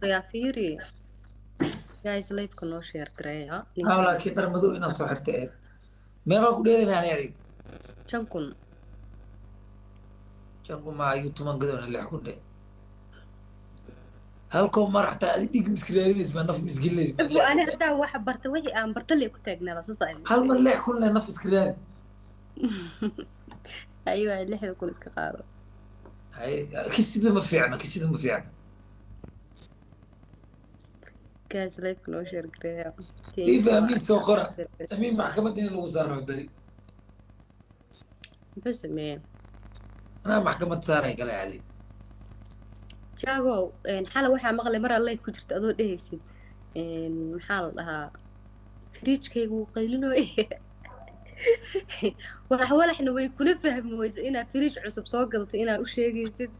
يا فيري جايز لايف كنو شير كريا ها نينكان لكن ترى مدو إنا صحرت إيه ما قال كده يعني يعني شنكن جنبه مع يوتيوب قدونا اللي حكون ده هلكم ما راح تأديك مسكين اسمه نف مسكين اسمه ابو اللي انا حكون ده هدا واحد برتوي ام برتلي كتاغنا لا سصايب هل من اللي حكون لنا نف مسكين ايوه اللي حدا كون اسك قادو هاي كسيد ما في عنا كسيد ما في عنا جايز لايف كنو شير كريا كيف ثانك يو أمين سوقرة أمين محكمة دين الوزارة عبدالي بس مين أنا محكمة سارة قال علي جاغو ان حاله waxa maqlay mar alle ku jirta adoo dhehaysid in maxaa la dhahaa fridge-kaygu qaylino walaxna way kula fahmi weyso inaa fridge cusub soo gadatay inaa u sheegaysid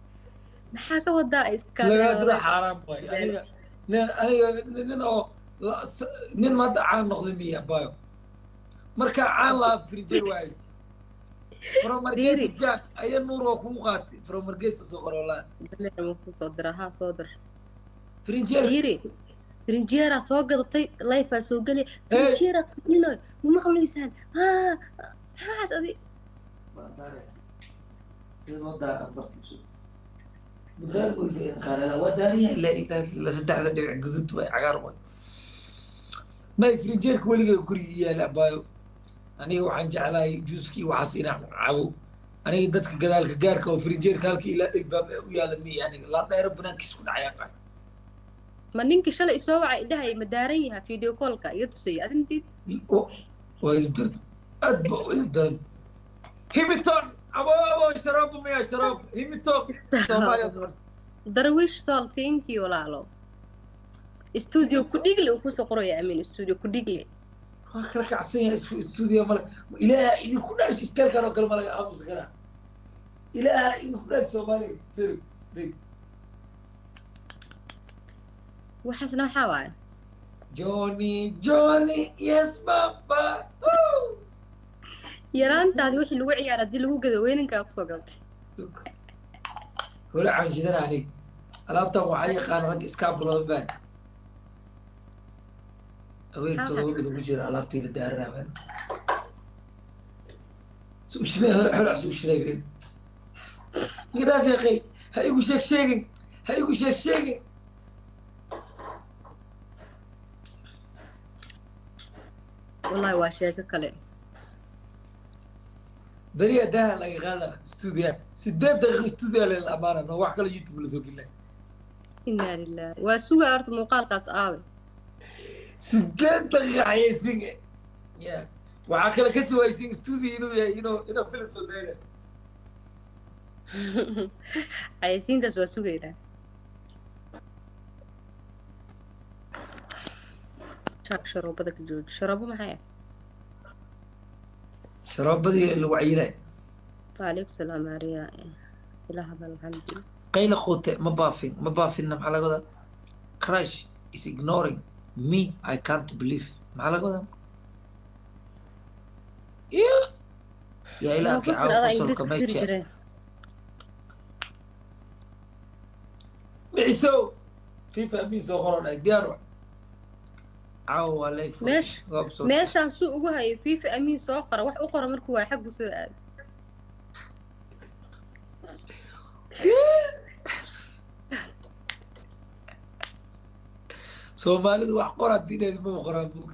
maxaa ka wadaa لا iskaaga بلا حرام باي أنا نين ما دعان نخدم بيه بايو مركا عان لا فريجر وايز فرو مرقيس fiiri الجاك أي النور وكو قاتي فرو مرقيس سوقر والله dameer ma ku soo dira ha soo dir فريجر fiiri frinjeera soo gadatay layfaa soo geli إيه frinjeera qaylino ma maqlaysaan maxaas adi سيد وضع أبرتي بدال بقول بين قال ودانية لا سدح ذا دبع جزت عقار وين ما يفرنجيرك ولي كوري يا لعبايو أنا وحن جعلها جوزكي وحسينا عبو أنا دتك كذلك جارك وفرنجيرك هالك إلى الباب ويا لمي يعني لا ربنا كيسون عياقا ma ninkii shalay isoo wacay idhahay ma daaran yaha video callka iyo tusay adintii ويبدل أدبا ويبدل هيمتون أبو شراب ميا شراب هيمتون سوماليا زرست darwiish sol thank you walaalo studio ku هيمتون dhigle uu kusoo qoraya amin studio ku dhigle هكذا عسين استوديو ملك إلى إذا كنا نشتغل كانوا كل ملك أمس كنا إلى إذا كنا سومالي فيلم دي waxaasna waxaa waaye جوني جوني يس بابا yaraantaadii wixii lagu ciyaara haddii lagu gado weynankaa kusoo galtay ولا عن جدنا عليك ألابتا وحي قان رج إسكاب بلوبان أوين maxaa تروق waxaas المجرى ألابتي للدار من سو شنو حلو سو شنو بين يا في أخي هاي وشك شيء هاي وشك شيء wallahi waa sheeko kale بريء ده لقى غادا استوديو سدد دقيقة استوديو للأمانة أنا واحد كله يوتيوب لزوج الله inaa lilah waa sugaa horta muuqaalkaas aawe سدد دقيقة عايزين يا وعاكل كسر عايزين استوديو إنه فيلم صدقنا xayaysiintaas waa sugaynaa jaak sharoobada ka jooji sharoobo maxay ah شراب بدي الوعيلة waalaikum salaam maariya ila hadal alxamdu قيل خوته ما بافين نم على كذا crush is ignoring me I can't believe ما على كذا يا noo إلهك fasir عاو adaa فصل ingiriis ku siri كميتشا jireen معسو في فهمي صغرنا ديارو عاو ولا يفوت meesha غاب صوت meeshaan suu ugu hayo fiifa amiin soo qora wax u qora markuu waa xaggu soo aado سومالي واحد قرا الدين ما قرا بوك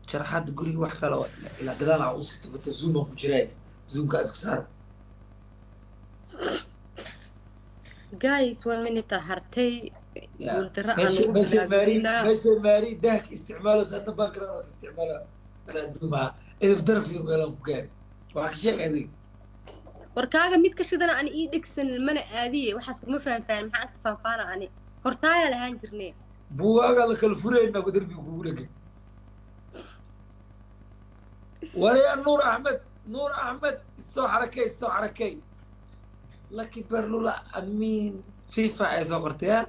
شرحات قولي واحد كلا إلى قدال عوصت بتزوم بجراي زوم كأس كسر guys one minute hartay guuldarra aan ماشي ugu ماشي ماري bilaabinaa ماشي ماري دهك استعماله سنة بكرة استعماله أنا دوما إذا بدر في مقالة بكاري وحكي شيء عندي warkaaga mid ka shidana aan ii dhegsan mana aadiye waxaas kuma fahanfaan maxaan ka faanfaana ani hortaayaa lahaan jirnee بواقع لك الفرين ما قدر بيقول لك ولا نور أحمد نور أحمد السو حركي لكن برلولا أمين فيفا عايز أقرتها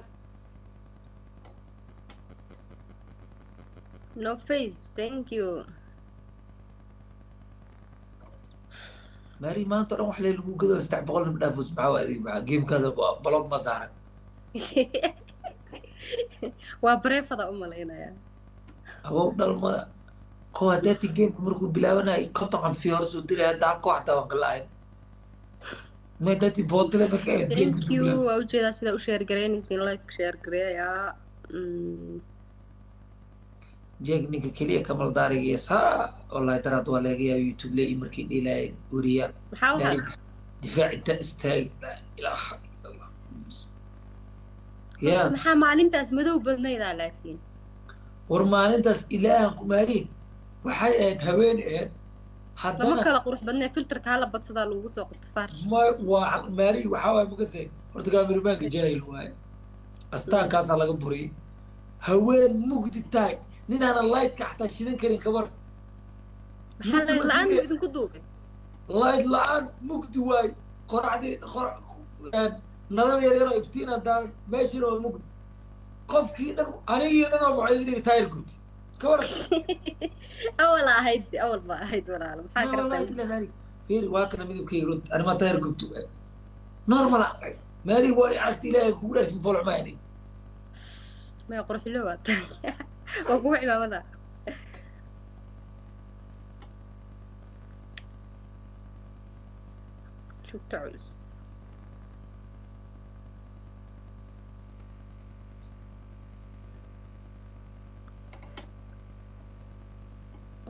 no face thank you ماري ما أنت روح لي لو كذا استعبغل من أفوز معه هذه مع جيم كذا بلوك ما صار waa bareefada u malaynayaa. abow dhalmada koo haddaati geemka markuu bilaabanayay konton fi hor soo diray hadda koox hataa waan gala'ayn ma haddaati bootile marka ahayd geemka thank you dubilaan waa ujeedaa sida u sheer garaynaysiin like sheer gareeyaa. jeeg ninka keliya kamal daariga saa wallahi daraad waa laga yaaba youtube le markii dhiilaay wariyaan maxaa maari waxaa difaac inta istaag laa ilaaha illa allah yaa maxaa maalintaas madow badnaydaa laakiin war maalintaas ilaahan ku maariin waxay ahayd haween ahayd lama haddana kala qurux badnay filterka hala badsadaa lagu soo qorto faar. ma waa maari waxaa waay makase horta kaamiramanka jaahil waaye astaankaasaa laga buriyay haween mugdi tahay ninaanan lightka xataa shidan karin kabar maxaa leed la-aan buu idinku duubay. light la-aan mugdi waay qoraxdii nalal yar yaroo iftiin haddaan meeshana waa mugdi qofkii dhan anigii dhan oo maxay dhigi taayir gurti kabar awal ba ahayd walaalo maxaa kartaa fiir waa kana midabkayga runta anima taayir gubti waay normal aqay maari waa aragti ilaahay kugu dhaarsin folcmaani maya qurxilo waa tahay waa kugu cimaamada. joogto culus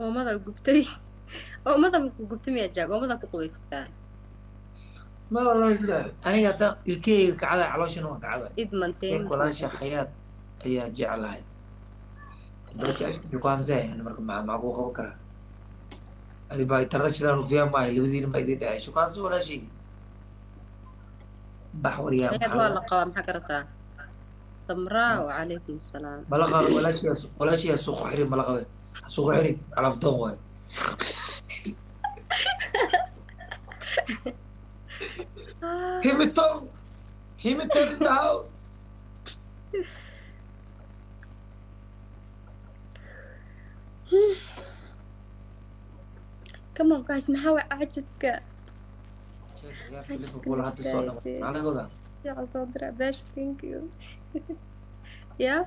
oomada gubtay. oomada markuu gubtay miyaa jaag oomada ku qubaysataa. ma wallahi ilaahay aniga hataa ilkeyga kacda calooshana waa kacda idmanteen walaasha xayaad ayaa jeclahay jeceshukaanse marka maxaa kuu qaban karaa ani baa international ufiyaa maayo labadiina ma idin dhahay shukaanse walaashii bax waryaa xayaad waa la qabaa maxaa karataa. samraa wacalaykum asalaam. mala qabo walaashiyaa suuqa xirin mala qabe suuqa xirin calafdoon waayo Himiton in the house. Come on guys maxaa way cajiska. يلا صدر باش thank you. يا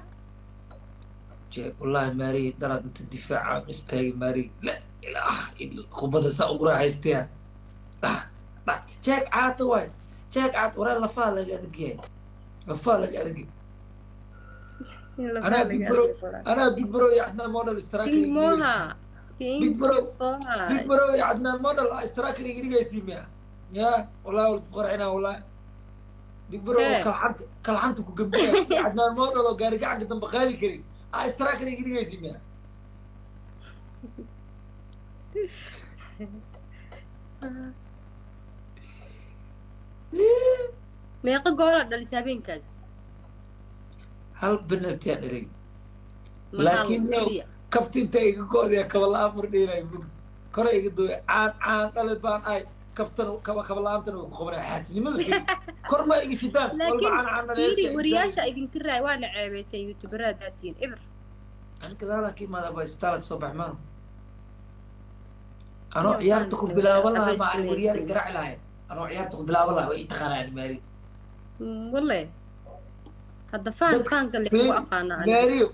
والله ماري درت انت الدفاع مستاهي ماري لا اله الا خبط ساقرا هايستيان لا جاك عاد واي جاك عاد ورا لفال لقى لفال لقى انا بيج برو يا عدنان موديل استراكري موها بيج برو يا عدنان موديل استراكري يجيسيميا يا والله قرعنا والله بيج برو كل حنت كجبنا عدنان موديل وقاري قاعد قدام بخالي كريم استراكري يجيسيميا meeqa goor aad dhalisay habeenkaas hal penalty aan dhalay laakiin kabtinta iga go'day kaba la'aan mardheelay kore iga dooy aan dhalay baan ay kabtan kaba la'aantana way ku qabanay xaasinimada kor ma iga shidaan walba aan laakiin wariyaasha idinka raay waa la ceebeysay youtuberada daatiin eber aniga laakiin ma baa isbitaalka soo baxmaan anoo ciyaarta ku bilaaban lahaa ma ani wariyaal garaac lahayn anoo ciyaarta ku bilaaban lahaa way taqaanaan maari wallahi hadda faanka le ku aqaana maariyo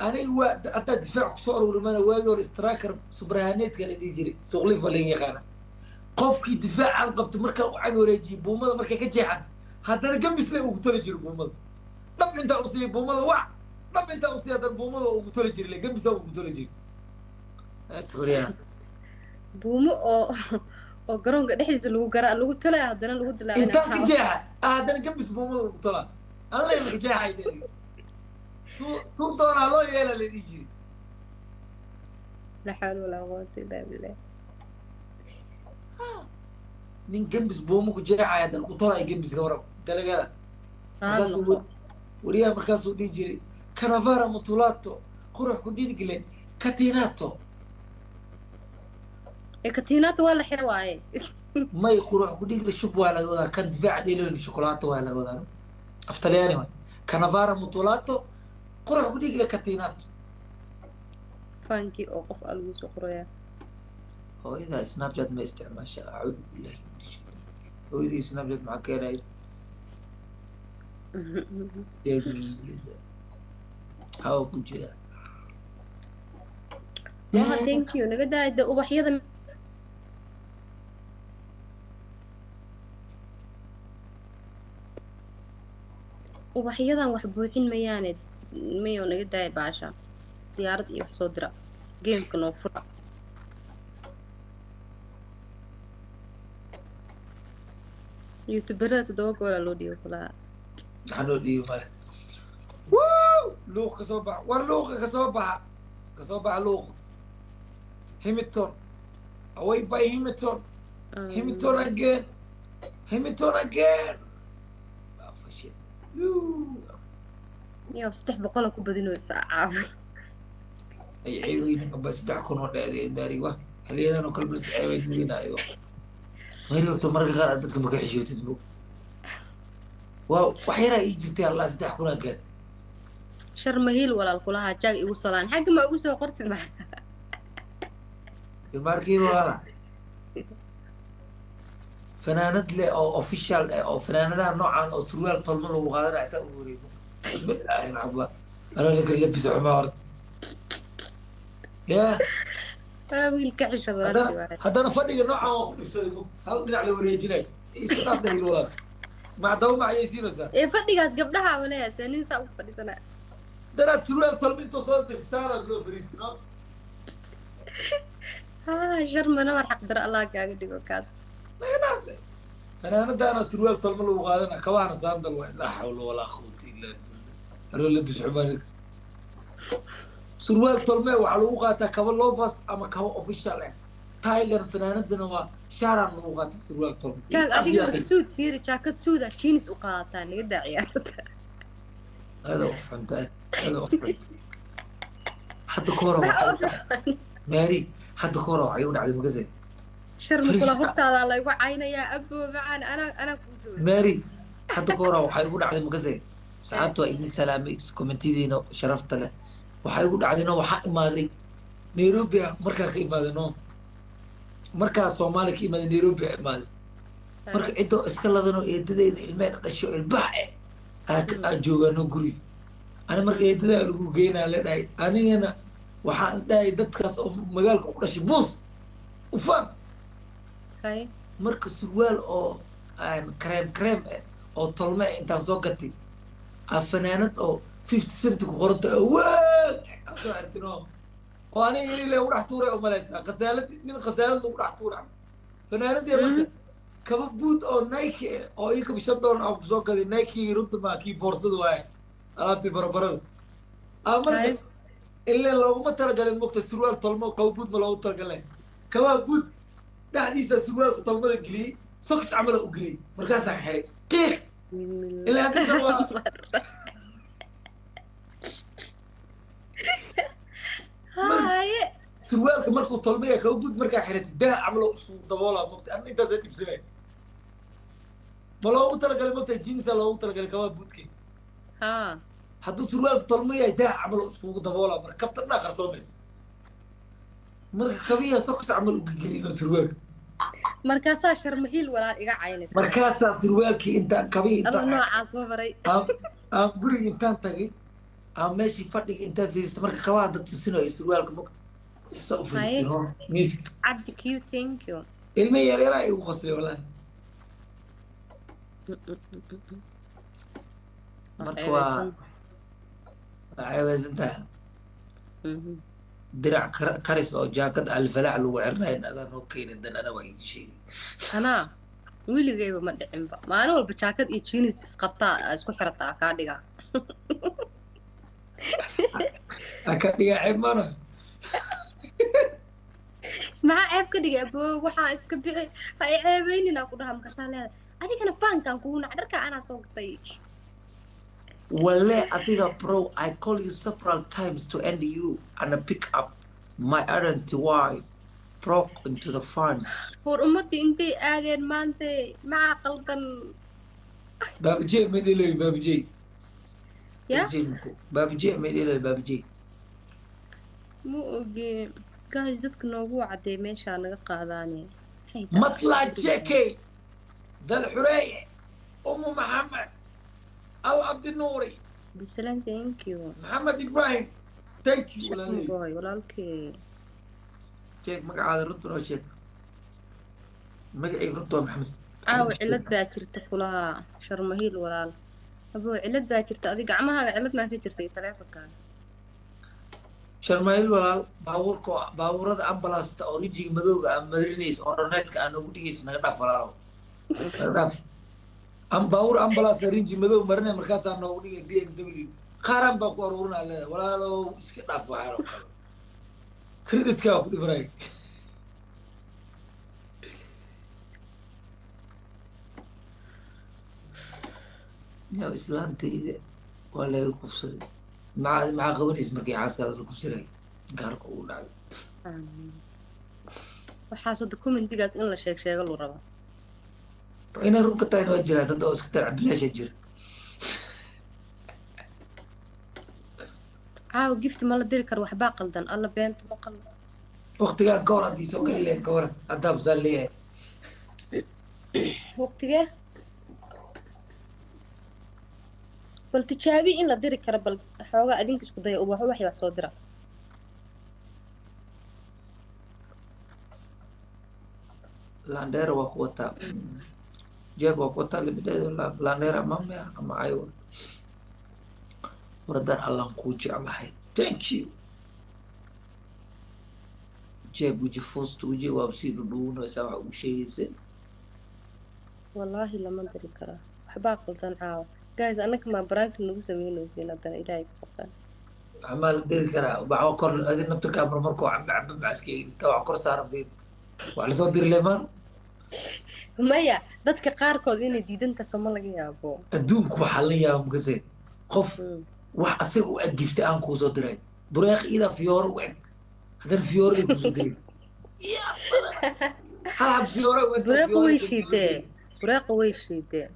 aniga waa hadda difaac ku soo aruurimana waagi hore striker subrahaneedka la dhihi jiray suuqlif waa laga yaqaana qofkii difaacan qabta markaa u cag wareejiyay buumada markay ka jeexan haddana gambis le ugu tali jiro buumada dhab intaa u siiyay buumada wac dhab intaa u siiyay haddana buumada ugu tali jiray le gambisa ugu tali jiray buumo oo garoonka dhexdiisa lagu talaya haddana lagu dilaacay intaan ka jeexa haddana gambis buumada ugu talaa alla ka jeexay suu doonaa loo yeela la dhihi jiray la xawla walaa quwwata illaa billah nin gambis buumo ku jeexay haddana ku talaya gambiska warab dalagada wariyaha markaasuu dhihi jiray canavara mutulato qurux ku dhidigile katinato كاتينات ولا حلوة ما يقولوا قديك للشوب ولا جودا كان دفاع ديلون الشوكولاتة ولا جودا أفتلياني ما كنافارا مطولاتو قروح قديك لكاتينات فانكي أوقف ألوس أخرى هو إذا سناب شات ما استعمال أعوذ بالله هو إذا سناب شات مع كيراي hawa ku jira Waha thank you naga daayda ubaxyada ubaxyadan wax buuxin mayaane mayo naga daay baasha diyaarad iyo wax soo dira geemka noo fura youtuberada 7 gool loo dhiibo kulaha waxaan loo dhiibo male luuq ka soo baxa war luuqa ka soo baxa luuq Hamilton away by Hamilton Hamilton again afashid iyo 300 ku badinaysa caafi ay ciidan bas dhac ku noo dhaadeen daariwa haliyada no kalbis ceebay diinaayo mariyto marka qaar dadka ma ka xishootid buu waaw wax yara ii jirtay Allah 3 kuna gaar sharmahil walaal kulaha jaag igu salaan xagga ma ugu soo qortid ma markii walaala fanaanad le oo official oo fanaanadaha noocan oo surwaal tolmo lagu qaadanay asaa u wareego bismillaahi rabba ana la kala labis Umar ya أنا ويل كعشة ضربتي هذا فني نوعا وخلص هل من على وريجنا يسقط ده الولاد مع دوم مع يسير سا إيه فني قاس قبلها ولا يا سنين سأوف فني سنة ده تسولف طلبين تصل تسارة جلو فريستنا شرم أنا مرحق در الله كأجدي وكاد ما ينافع فأنا ده أنا سروال طلب له وغادنا كوانا صامد الواحد لا حول ولا قوة إلا بالله أروح لبس عمانك سروال طلمه وعلى وقتها كبر لوفاس أما كوا أوفيشال تايجر فناندنا وشارع من وقت سروال طلمه كان أديك السود فيه جاكيت سودا تشينس وقاطعني قد عيارته هذا فهمت هذا فهمت حتى كورة ماري حتى كورة عيون على المجازين شرم كل هرت على الله يوقع عينا يا أبو معان أنا كنت ماري حتى كورة وحيقول على المجازين ساعات وإني سلامي كومنتيدينو شرفت له waxay ugu dhacdayna waxa imaaday Nairobi markaa ka imaadayno markaa Soomaali ka imaaday Nairobi imaaday marka cido iska ladano eedadeena ilmeen dhasho ilbax ah joogano guri ana marka eedada lagu geynaa leedahay anigana waxaan dhahay dadkaas oo magaalka ku dhashay boos u faan hay marka surwaal oo aan cream oo tolme intaan soo gatay afanaanad oo 50 cent ku qoranta waa أعرفينه وأنا يلي لو رحت ورا أو ملاسة غسالة من غسالة لو رحت ورا فأنا دي مثلا كبوت أو نايكي أو إيك بيشدون أو بزوجة دي نايكي يرد ما كي بورصة دواي أنتي برا أمر إلا لو ما ترى قال المقطع سروال طلمة كبوت ما لو ترى قال كبوت ده حديث سروال طلمة قلي سكس عمله قلي مركز حي قيق إلا أنت هاي سروالك مركو طلمية كوجود مركا حرت ده عملوا ضبالة مقت أنا إنت زاد بسنة ما لو قلت لك المقت جينز لو قلت لك كمان بودكي ها حتى سروالك طلمية ده عملوا ضبالة مركبتنا خرصوميس مركا كمية سكس عملوا قليل سروالك مركاسا شرمهيل ولا إيجا عينك مركاسا سروالك أنت كمية أنت أنا نوع عصوبري قولي أنت تجي ماشي فرق أنت في استمرك كواحد تسينه السروالك مقت هاي ميسك عبد كيو ثانك يو المية اللي رأي وخصلي والله مركوا عاوز انت درع كرس او جاكد الفلاح لو عرنين هذا نوكين عندنا انا وين شيء انا ويلي جايبه ما دحين با ما انا والب جاكد اي جينيس اسقطا اسكو خرطا كا دغا اكدغا عيب مانا ما عيب كدغا بو waxa iska bixi ay ceebeynina ku dhaha marka saaleeda adigana faankan ku nacdarka ana soo gatay Wale Adiga bro, I call you several times to end you and pick up my errand why broke into the funds. For ummadii intay aadeen maanta ma qaldan Babji medilay babji. Ya? Babji medilay babji. Mu oge guys dadka noogu caday meesha naga qaadaanay. Masla Jeke dal Xuray Umm Muhammad أو عبد النوري بسلام thank you محمد إبراهيم thank you ولا شكرا لي بوي walaalkay شيك مقعد رنتو لو شيك مقعي رنتو محمد caawa cilad baa jirta kulaha sharmahiil walaal abuu cilad baa jirta adiga gacmahaaga cilad maa ka jirtay taleefankaaga sharmaayil walaal baabuurada ambalaasta oo rijiga madowga aan marinaysa oo dhaneedka aan ugu dhigaysa naga dhaaf walaalow naga dhaaf baabuur ambalaasta riji madow marinay markaasaa noogu dhigay b m w qaaraan baa ku aruurinaa leedahay walaalow iska dhaaf waxaalo creditkaa ku dhibanay yaw islaantayda waa laga kufsaday maxaa qabanaysa markii xaaskaada la kufsanay gaarka ugu dhacday waxaas documentigaas in la sheego lu raba inay runka tahayna waa jiraa dad oo iska tar cabdilaasha jira caawa gift ma la diri karo waxbaa qaldan alla beenta ma qaldan waqtigaan ka hor haddii soo geli leen ka waran haddaa basaan leeyahay waqtigee bal tijaabi in la diri karo bal xoogaa adinka isku daya ubax wax soo dira landera waa ku wataa jeeg waa ku wataa libideedo landera mamia ama aywa waradan allaan kuu jeclahay thank you jeeg weji fuusta weji waa sii dhudhuunaysaa waxa ugu sheegaysay wallaahi lama diri karaa waxbaa qaldan caawa guys anaka maa baraanki nagu sameynaysiin haddana ilaahay ku qabtaan waxmaa la diri karaa waxba kor adi naftirkaa marmarkoo cambe bacaska inta wax kor saaran fiir wax lasoo diri lemaan maya dadka qaarkood inay diidanta sooma laga yaabo adduunku waxaa la yaaba makase qof wax asaga u eg gifta aan kuusoo diray bureeq idaa fiyooro u eg haddana fiyoorada kuusoo diray yaa badan hal hab fiyooro bureeqa way shiidee bureeqa way shiidee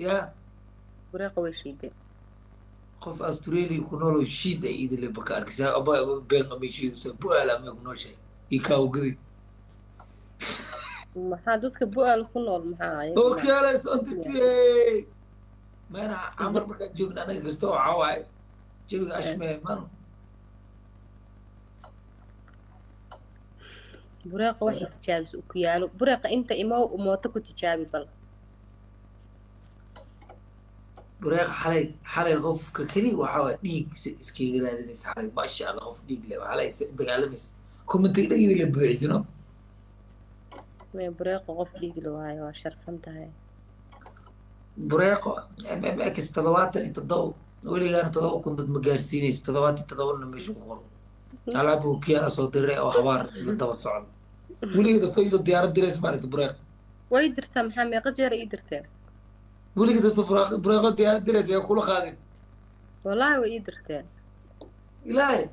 yaa bureeqa way shiidee qof australia ku nooloo shiid ay idile baka arkisa aba been ama shiidsa bu'aal ama ku nooshay ii kaawo gaday maxaa dadka bu'aal ku nool maxaa okaalay soo dirtiyey meena camar markaan joogna anaga kasta oo cawaay jawiga ashmee mano bureeqa waxay tijaabisa ku yaalo bureeqa inta imow mooto ku tijaabi bal bureeqa xalay qofka keliya waxaa waa dhiig iskaga raadinaysa xalay maasha allah qof dhiig leh xalay dagaalamaysa kumantiga dhagida la buuxisino bureeqa qof dhiig la waayo waa sharfan tahay bureeqo mmx 77 weligaana 7 kun dad ma gaarsiinayso 77na meesha ku qoran alaaba hukiyaana soo diray oo habaar la daba socda weliga dadto iyadoo diyaarad diraysa maalinta bureeq way dirtaa maxaa meeqa jeer ii dirteen weliga dadto bureeqo diyaarad diraysa yaa kula qaadin wallaahi way ii dirteen ilaahay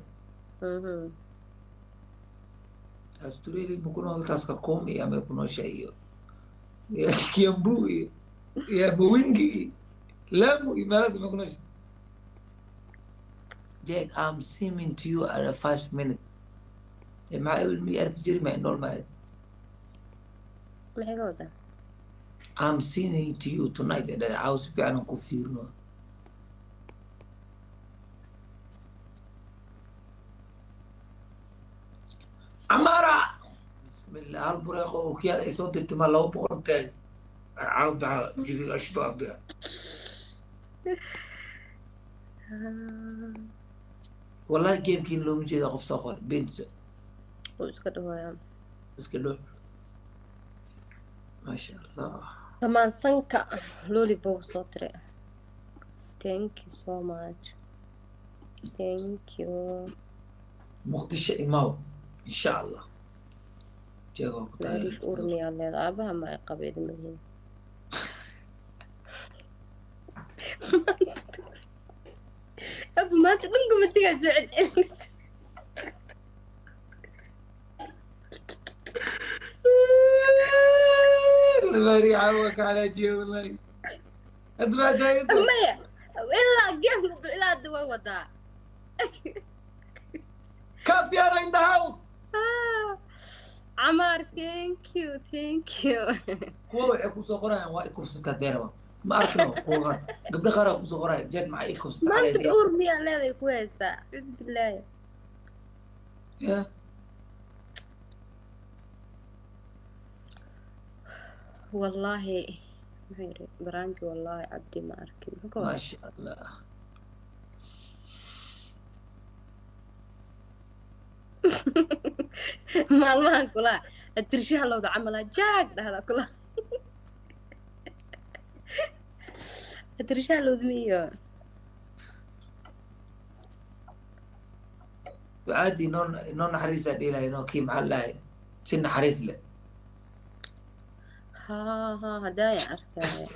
australia ma ku nool halkaas kakoom iyo amay ku noosha iyo kiambu iyo mawingi iyo lamu iyo meelahaas amay ku noosha Jack, I'm seeming to you at a 5 minute. Ma will me at Jeremy normal. maxay ka wadaa I'm seeming to you tonight and I was fiican ku fiirno. Amara bismillah hal bureeqo oo kiyar ay soo dirtay ma 200 tel. Caawda jibi ashbaab. والله جيم كين لو مجيد أقف صخر بنسى اسكت ما شاء الله طبعا سنكا لولي بو صوتري thank you so much thank you مقدشة إماو إن شاء الله جواب ماريش أورني على أبها ما يقبل مني أبو ما تنقم تيجي سعد الماري عوك على جي والله أدمع دايما أمي إلا جيم إلا الدواء ودا كافي أنا in the house عمار thank you كوا يكون سوقنا واقف ستة ديرة ما أركنه قوغان قبل قرأ بصغراء جد مع إيكوس ما على أنت دي أور مية لا كويسة أعوذ بالله. يا والله برانكي والله عبدي ما أركب ما شاء الله maalmahan kula tirshaha looda camalaa jaag dhahda kula tirshaha looda miyo عادي نون حريص إلى إنه كي محل سن حريص له ها هدايا arkaya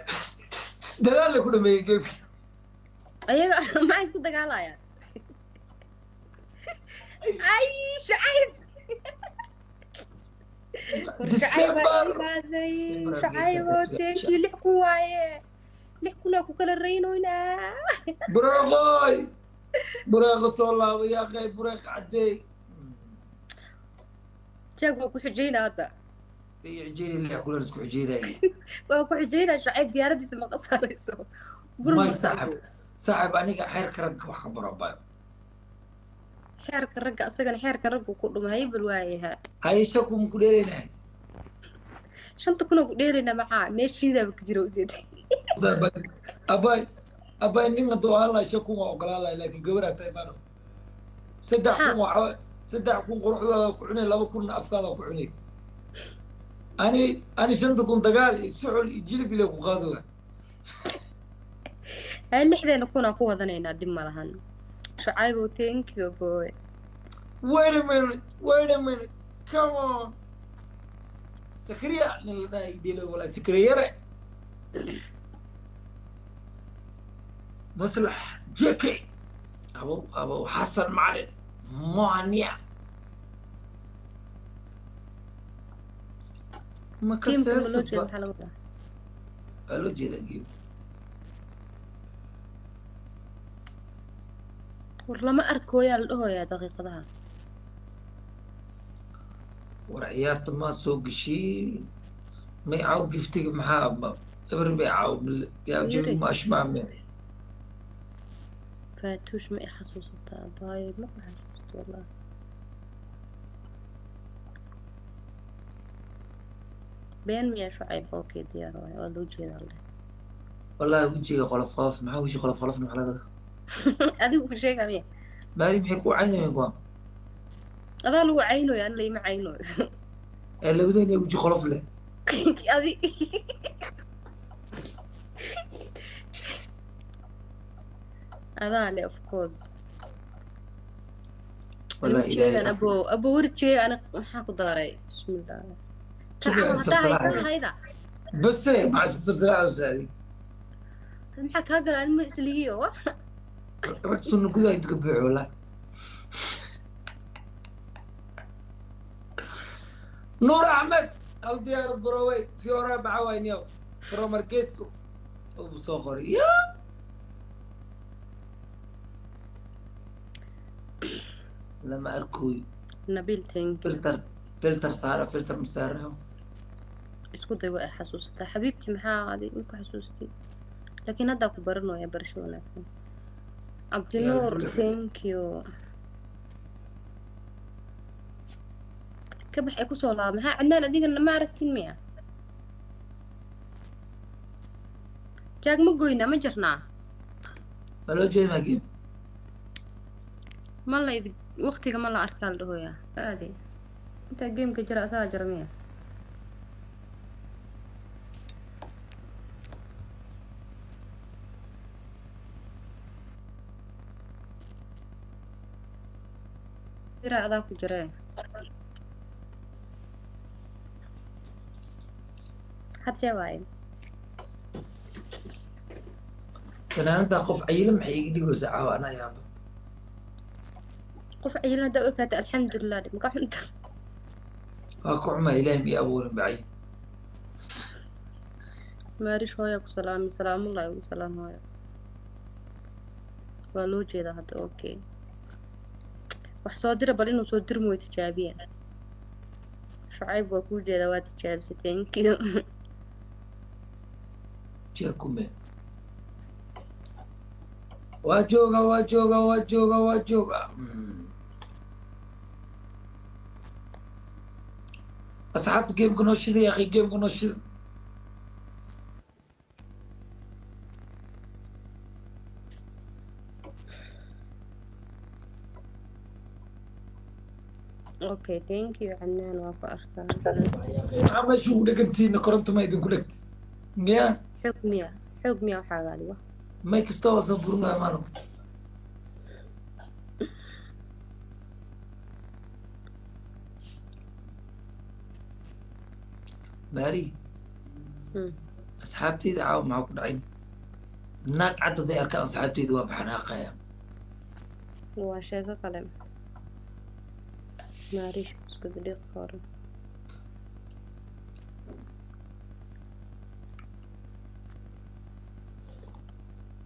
دلال له كل ما يجيب ayaga ma isku dagaalaya ay shacayb ديسمبر shacayb tenkii 6 kun waaye 6 kun ku kala reynoyna براغوي براغ صلاة ويا أخي براغ عدي jaag waa ku xijeyna hadda يعجيني اللي أقول لك عجيني waa ku xijeyna shacayb diyaaradiisa ma qasarayso ما صاحب أنا حير كرنك وخبر أبا xeerka ragga asagana xeerka raggu ku dhumay bal waayaha هاي شكو مكلينا 5 kun ku dheelina maxaa meeshiida ku jiro ujeeday أبا نين دو الله شكو وقال الله لكن قبرها تيمانو سدع كون قروحدا كعني لaba kun afkaada ku cuni أنا شنت كون دقال سعول يجلب لك وقادوها lixdeena kuna ku wadanayna dib ma lahan shacayb thank you boy wait a minute come on سكريا لا يديله ولا سكريا مصلح جيكي أبو حسن معلن مهنيع ما كسر قالوا جيدا جيب war lama arkooyaa la dhahoyaa daqiiqadaha ورعيات ما سوق شيء ما يعاود يفتق محاب ابر بيعاود يا جميل ما اشبع منه faatuush ma i xasuusataa baay ma ku xasuusto wallahi been miyaa shacayb okay diyaar waay waa loo jeedaa leh والله وجهي قلف قلف ما وجهي قلف قلف محل adigu ku sheega miya مالي محيك وعيني يقوم adaa lagu caynoyo an layma caynoyo اللي بدين وجهي قلف له adi adaa le of course والله إلهي abo warjeega ana maxaa ku daaray bismillah hayda بس مع سلسلة أستاذي maxaa kaa gala anima islihiyo رحت صنو كذا يتقبع والله نور أحمد الديار البروي في ورا بعوين يوم ترى مركز أبو صخري يا لما أركوي nabil thank فلتر صار فلتر مسارها isku day waa xasuusataa xabiibti maxaa adi ku xasuustay laakiin hadda ku baranayaa barasho wanaagsan cabdinuur thank you ka bax ay ku soo laaba maxaa cadnaan adigana ma aragtin miya jaag ma goynaa ma jirnaa لو جاي ما جيب ma laydi waqtiga ma la arkaa la dhahoyaa aadi intaa geemka jira asagaa jira miya jira adaa ku jiree hadsee waaye أنا أنت قف عيلم حيجي لي ساعة أنا يا أبا qof ciilan haddaa u ekaata alxamdulilah dhib maka xunta أكو عما إلهي يا أبو بعيد maarish hooyaa ku salaamay salaamullahi ugu salaam hooya waa loo jeedaa hadda okay wax soo dira bal inuu soo dirmo way tijaabiyeen shacayb waa kuu jeedaa waa tijaabisay thank you jeekume waa jooga asxaabta geemka noo shida ya akhi geemka noo shida okay thank you Adnan waa ku arkaa maxaa meesha ugu dhegantiina koronto ma idinku dhegta miya xoog miya waxaaga adiga may kastoo wasan burungaa maano baari asxaabteyda caawa maxaa ku dhacay naag cad hadday arkaan asxaabteyda waa baxanaaqaya waa sheeko kale maariish isku dhiiq hore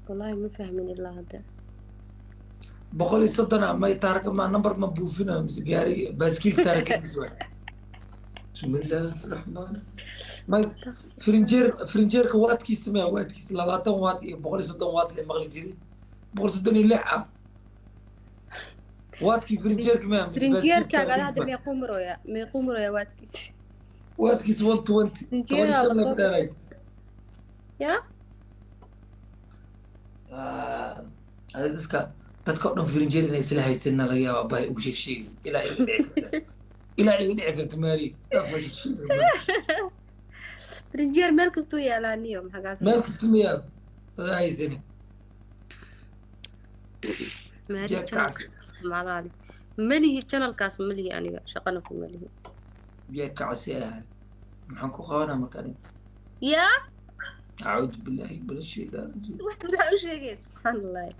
wallahi ma fahmin ilaa hadda 130 may taarka ma number ma buufinayo mise gaari baaskiil taarkiis waa bismillaahi raxmaani may frinjeerka waadkiisa ma waadkiisa 20 waad iyo 130 waad le maqli jiray 136 ah waadkii frinjeerka ma frinjeerkaaga hadda meequu maraya waadkiisa 120 ya dadka o dhan frinjeer inay isla haysanna laga yaaba bahay ugu sheegsheegi ilaa iga dhici karta maari frinjeer meel kastuu yaalaaniyo maxagaas meel kasta ma yaalo dada haysani maadaali malihi channelkaas malihi aniga shaqana ku malihi jeed kacsi ahay maxaan ku qabanaa markaan ya acuudu billaahi min ashaytaan rajiim waxta maxaa u sheegay subxaan allahi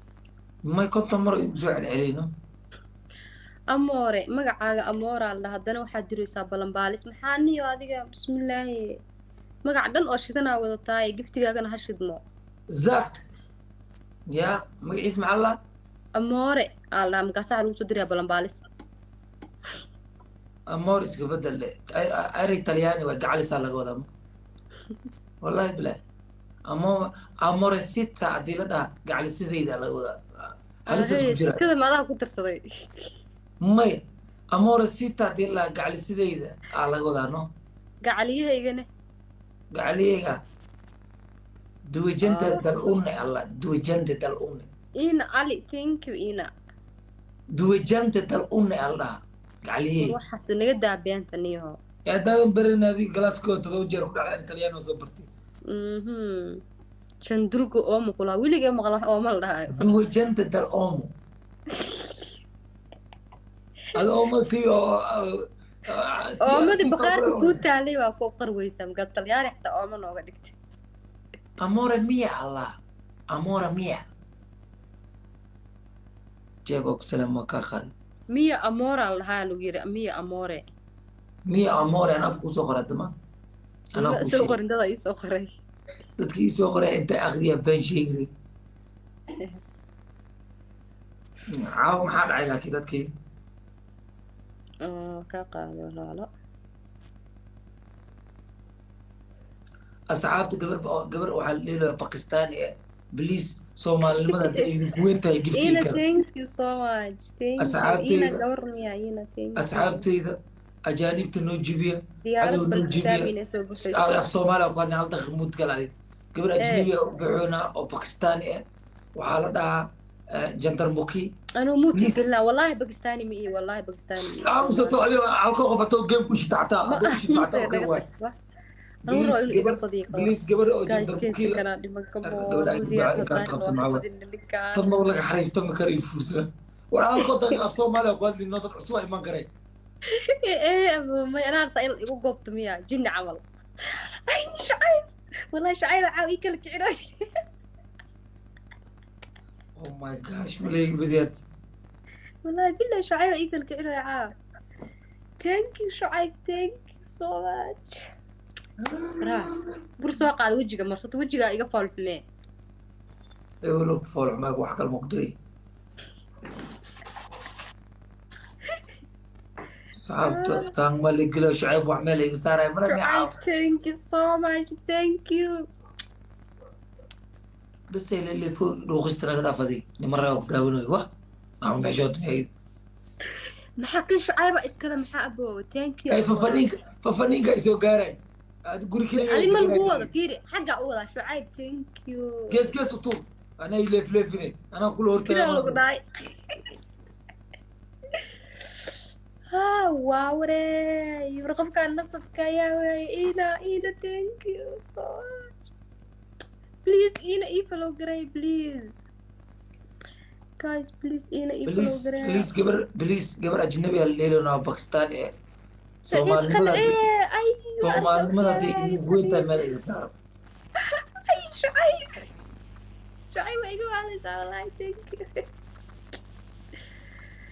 may konton mar igu soo celcelino amoore magacaaga amooraa la haddana waxaad diraysaa balanbaalis maxaa niyo adiga bismillaahi magac dhan oo shidanaa wadataaye giftigaagana ha shidno zak ya magaciis maxaa la amoore aa la markaasaa lagu soo dirayaa balanbaalis amoore iska bedel erey talyaani waa gacalisaa laga wadaa wallahi bilaahi amoresita haddii la dhaha gacalisadayda laga wadaa halisas ku jira sida maadaha ku darsaday may amoresita haddii la dhaha gacalisadayda aa laga wadaa no gacaliyahaygana gacaliyayga duwajanta dal une alla duwajanta dal une ina ali thank you ina duwajanta dal une alla gacaliyay waxaas naga daabeenta niyo haddaadan berinaadi galaaskoo 7 jeer ku dhacda talyaani oo soo bartay shandurgo oomo kula weligay maqla wax oomo la dhahayo duwajanta dal oomo ada oomadkii oomadi baqaarka kuu taalay waa ku qarweysaa markaa talyaani xitaa oomo nooga dhigtay amore mia allah amore mia jeego ku salaam waa kaa qaadi miya amora la dhahaa lagu yiri miya amore anaa kusoo qoray dama anaa soo qorin dada ii soo qoray dadkii ii soo qoray intay akriyaa been sheegri caawa maxaa dhacay laakiin dadkii ka qaado walaalo asxaabta gabar waxaa la leeyahay Pakistan بليز سومالي لماذا تأيدين كوينتا gift إينا thank you so much thank you إينا قورني يا إينا thank you أصحابتي إذا أجانب تنوجبية ديارة بالكتابين في الصومال وقالنا هل تخمود قال علي قبل أجنبية بعونا أو باكستاني وحالتها جندرموكي أنا موت قلنا والله باكستاني مئي والله باكستاني عم سطوا عليه عالكو فتو جيم وش تعتا بليز قبل أو جندرموكي قبل أي دعاء كانت خبط معه طب والله حريف تم كريم فرصة وأنا قلت في الصومال وقال لي النظر عصوائي ما قريت إيه ما أنا أعرف يقول قبط مياه جن عمل أي شعيب والله شعيب عاوي كلك عراي Oh my gosh مليك بديت والله بالله شعيب يكلك عراي عاو thank you شعيب thank you so much راح برسوا قاعد وجهك مرصت وجهك يقفل في مين إيه ولو بفول معك وحكى المقدري صعب تانغ مالك لو شعيب وعمل يسار مرة شعيب thank you so much thank you بس اللي فوق لو خست أنا قاعد فاضي مرة وقاوني واه عم بحشوت ميت maxaa kan shucayba iskale maxaa aboowe thank you أي aboowe ففنينك إيشو قارن تقول كلي adi ma lagu دقيقة wado fiiri xaggaa u wadaa shucayb thank you قيس وطول أنا يلف لفني أنا أقول هرتا sidaa lagu dhahay waawre yibra qofkaan nasabka ayaa weeye ina thank you so much please ina ii follow garay please guys please ina ii follow garay بليز قبر أجنبي الليلة أنا باكستاني saciid qancee ay Soomaali madadi weynta meel iga saaro ay shucayb waa iga waaleysaa wallahi thank you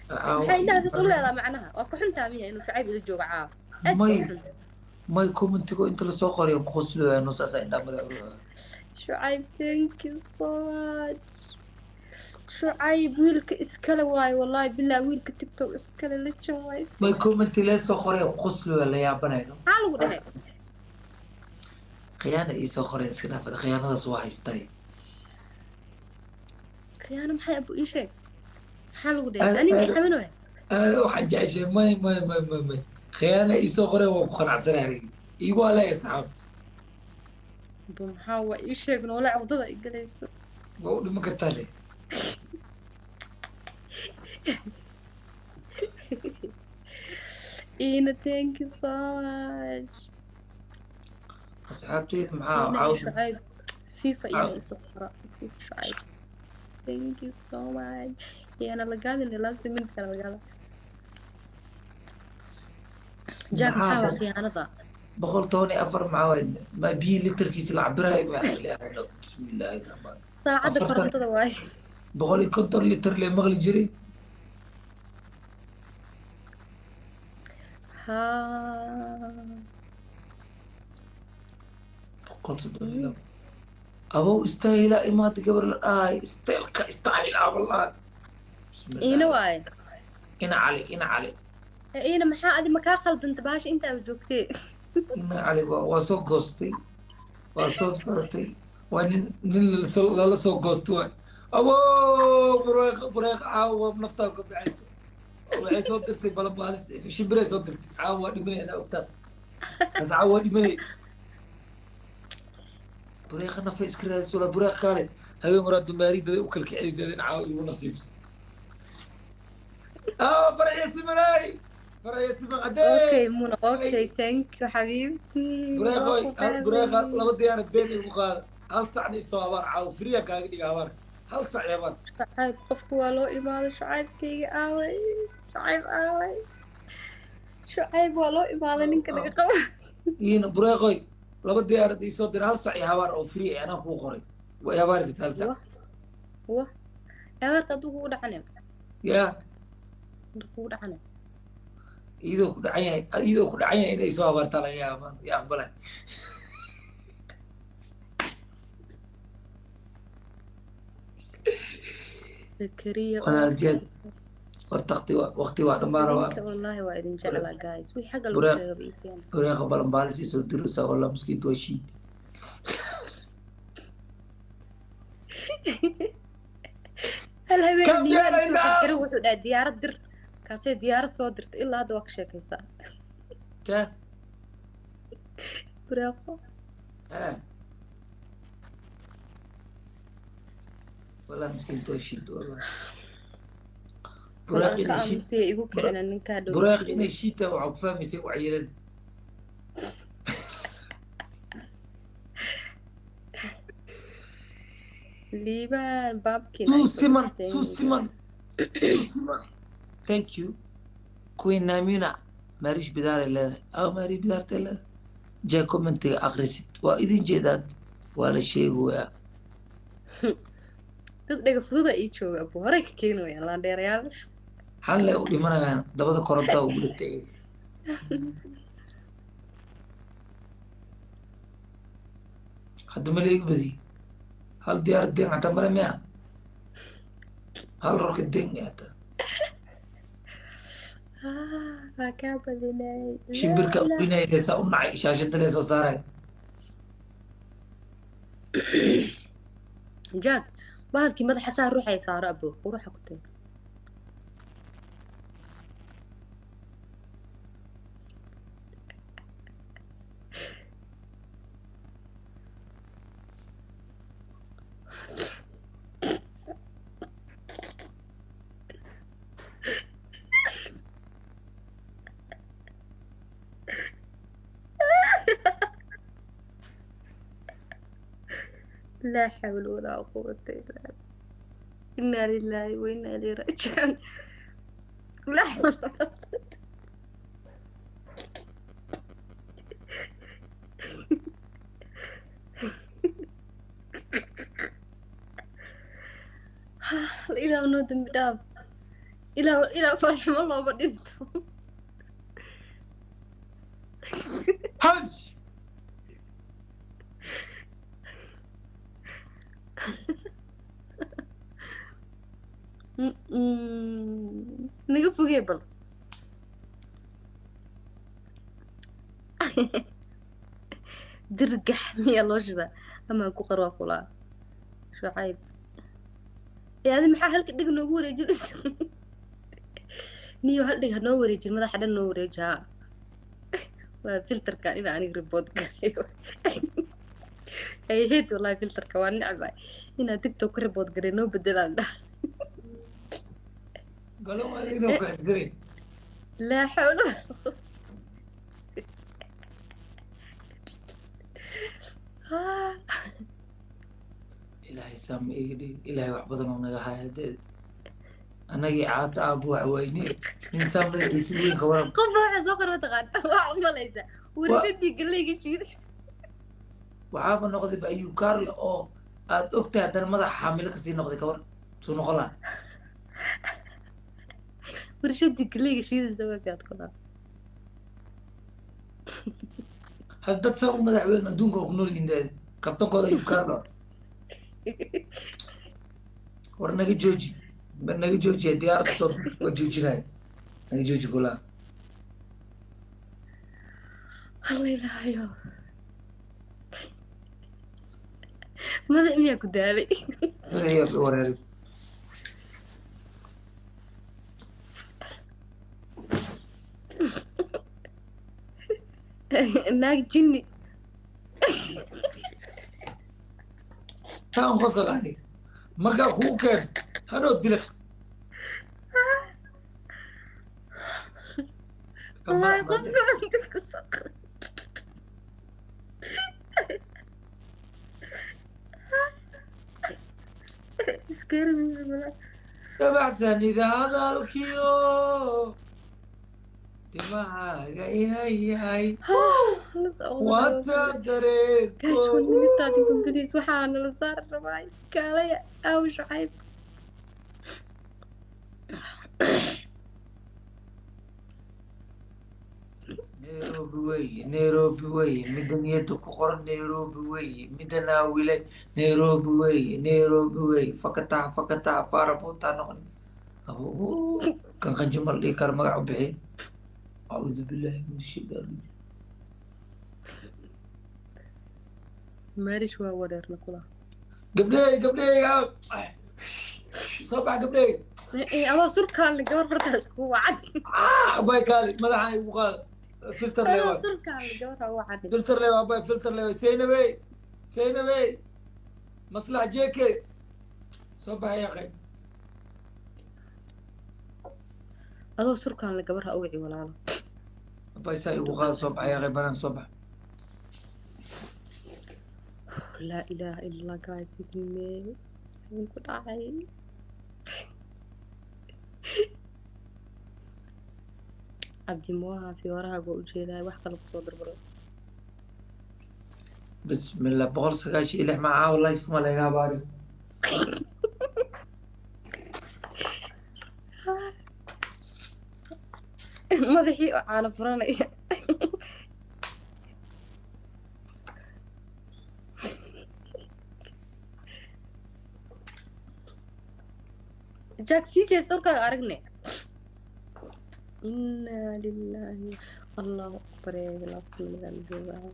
maxay indhahaas u leedahay macnaha waa ku xuntaa miya inuu shucayb ila joogo caawa may commentigo inta lasoo qorayo qoslooya nusaasa indhaa madaxuruha shucayb thank you so much shucayb wiilka iskale waayo wallahi bilaa wiilka tiktok iskale la jan waayo may commenti lasoo qorayo qoslooya la yaabanayno maxaa lagu dhahay khiyaana iisoo qoray iska dhaafada khiyaanadaas waa haystay khiyaano maxay abu ii sheeg maxaa lagu dhahay aniga ay xamanooya waxaan jeceshay may khiyaana iisoo qoray waa ku qanacsanay aniga igu alaya saxaabta maxaa waa ii sheeg noole cawdada ay galayso waa u dhiman kartaa le ina thank you so much asxaabteyda maxaa caawda shucayb fifa ina isoo qora fifa shucayb thank you so much yana lagaadin laasim minka lagala jack maxaa waa khiyaanada boqol toban iyo afar maxaa waay ma biyi litarkiisa la cabirayo ma ilaahano bismillaahi rahmaan saacadda korontada waaye boqol iyo konton litar lee maqli jiray ha boqol soddon iyo labo abow istaahilaa imaanta gabar la dhahay isteelka istaahilaa wallahi ina waaye ina cali ina maxaa adi makaa khaldanta bahasha intaaba joogtee ina cali waa soo goostay waa soo dartay waa nin lala soo goosto waay abo bureeq caawa naftaa ka baxayso waxay soo dirtay balabaalis shimbiray soo dirtay caawa waa dhimanay anaa ogtaas taas caawa waa dhimanay bureeqa nafa iska raadis wala bureeq kaale habeen horaa dumaaridada u kalkicaysadeen caawa igu nasiibso farayasimanay okay muna okay thank you xabiibti bureeqa laba diyaana been igu qaada hal sacna isoo abaar caawa friya kaaga dhiga abaar hal sac abaar shucayb qofku waa loo imaaday shucaybkayga aaway shucayb waa loo imaaday ninka naga qaba iina bureeqoy laba diyaarad isoo dira hal sac iyo habaar oo free anaa kuu qoray way habaari karta hal sac wa habaarka hadduu kugu dhacane yaa kugu dhacane iyadoo ku dhacan yahay inay soo habaartaa laga yaaba ya aqbalay walaal jeed wartaqti waqti waa dhammaan rabaa wallahi waa idin jeclaa guys wixii xagga lagu sheego biiteen bureeqa balanbaalis isoo diraysaa wallah miskiinta waa shiid hal habeen xiro wuxuu dhahay diyaarad dir kaasay diyaarad soo dirtay ilaa hadda waa ka sheekaysaa ka bureeqo والله مسكين توشيد والله براق إن الشيء يقول كأن النكاد براق إن الشيء وعق فهم يسوي عيران ليبان بابكين سوسيمان ثانك يو كوين نامينا ماريش بدار الله أو ماري بدار الله جا كومنتي أغريسيت وإذن جداد ولا شيء هو dad dhaga fududa ii jooga abu horey ka keenayaan laandheerayaal xalle u dhimanayaan dabada korontaa ugu dhigtay hadda ma leegi badi hal diyaarad deen xataa male miya hal roka deen hataa waa kaa badinay shimbirka inay leesaa u nacay shaashada lee soo saaray jack bahalkii madaxa saa ruuxay saaro abo ruuxa ku tee لا حول ولا قوة إلا بالله إنا لله وإنا إليه راجعون لا حول ولا قوة إلى نودم بداب إلى فرح الله بدينته هج naga fogee bal dirgax miyaa loo shidaa amaa ku qarwaa kulaa shucayb adi maxaa halka dhig noogu wareejin niyo hal dhig hanoo wareejin madaxa dhan noo wareeji haa waa filterkan ina aniga report garayo ay hate wallahi filterka waa necbay inaa tiktok ka report garay noo bedelaan dhah قالوا ما يدينوا كحزرين لا حول إلهي سامي إيدي إلهي وحبض من نجاح هدي أنا جي عات أبو عويني إنسان من يسوي كورم قف واحد سوقر وتغنى ما ليس ورشدي قال لي شيء وعاب النقطة بأيو كارل أو أختي هذا المدى حاملك سي نقطة كورم سو نقولها ورشدي قال لي شيء زواج كذا هل تسوي مدى عوين دونك وكنول إندال كابتن كذا أيو كارل ورناجي جوجي نجي جوجي ديار تصور وجوجي هاي نجي جوجي كلها الله يلهيه ماذا إمي أكو دالي هي وراري ناك جني كان فصل عليه مرقا هو كان هنو الدلخ والله قف عندك الصقر سكير من الملأ تبعثني إذا هذا الكيو دماغك إلي وتدرك كاش كل بتاعتي كومبليس وحان اللي صار الرباي كالي أو شعيب نيروبي وي مدنيتك قرن نيروبي وي مدنا ولاي نيروبي وي فكتا فاربوتا نقل أهو كان خنجمر لي كان مقعو بحي أعوذ بالله من الشيطان الرجيم ماري شوى ودرنا كلها قبلي يا صباح قبلي إيه الله سر كان اللي قبل فرتاس هو عادي أباي كالي ماذا يبغى فلتر لي الله سر كان اللي قبل هو عادي فلتر لي أباي فلتر لي سينبي مصلح جيكي صباح يا أخي الله سر كان اللي قبل أوعي ولا لا أباي ساي وغال صباح يا أخي بنام صباح لا إله إلا الله guys يدمي نكون عاي عبدي موها في وراها قول شيء ذا وحكى لك صدر برو بسم الله بغل سكاشي إلح معاه والله يفهم على يا باري مدحي على فراني جاك سيجي سرقة أرقني إنا لله الله أكبر يا الله من الجوع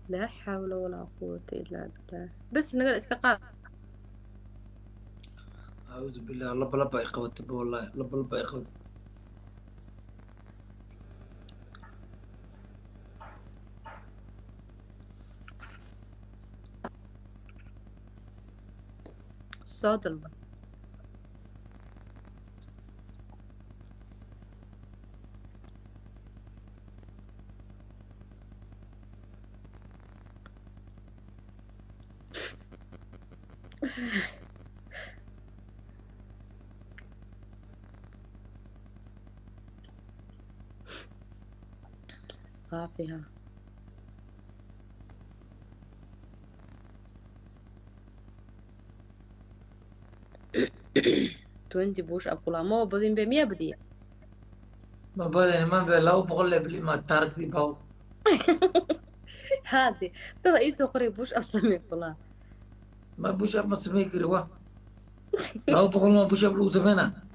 لا حول ولا قوة إلا بالله بس نقدر إسكاقات أعوذ بالله لبا لبا إخوتي والله لبا لبا إخوتي صوت الله صافيها 20 بوش أب والله ما بدين ب100 بدي ما بدأ ما بدأ لو بقول لي بلي ما تارك دي باو هذه ترى إيسو قري بوش أب سميك والله ما بوش أب ما سمي كري واه لو بقول ما بوش أب لو سمينا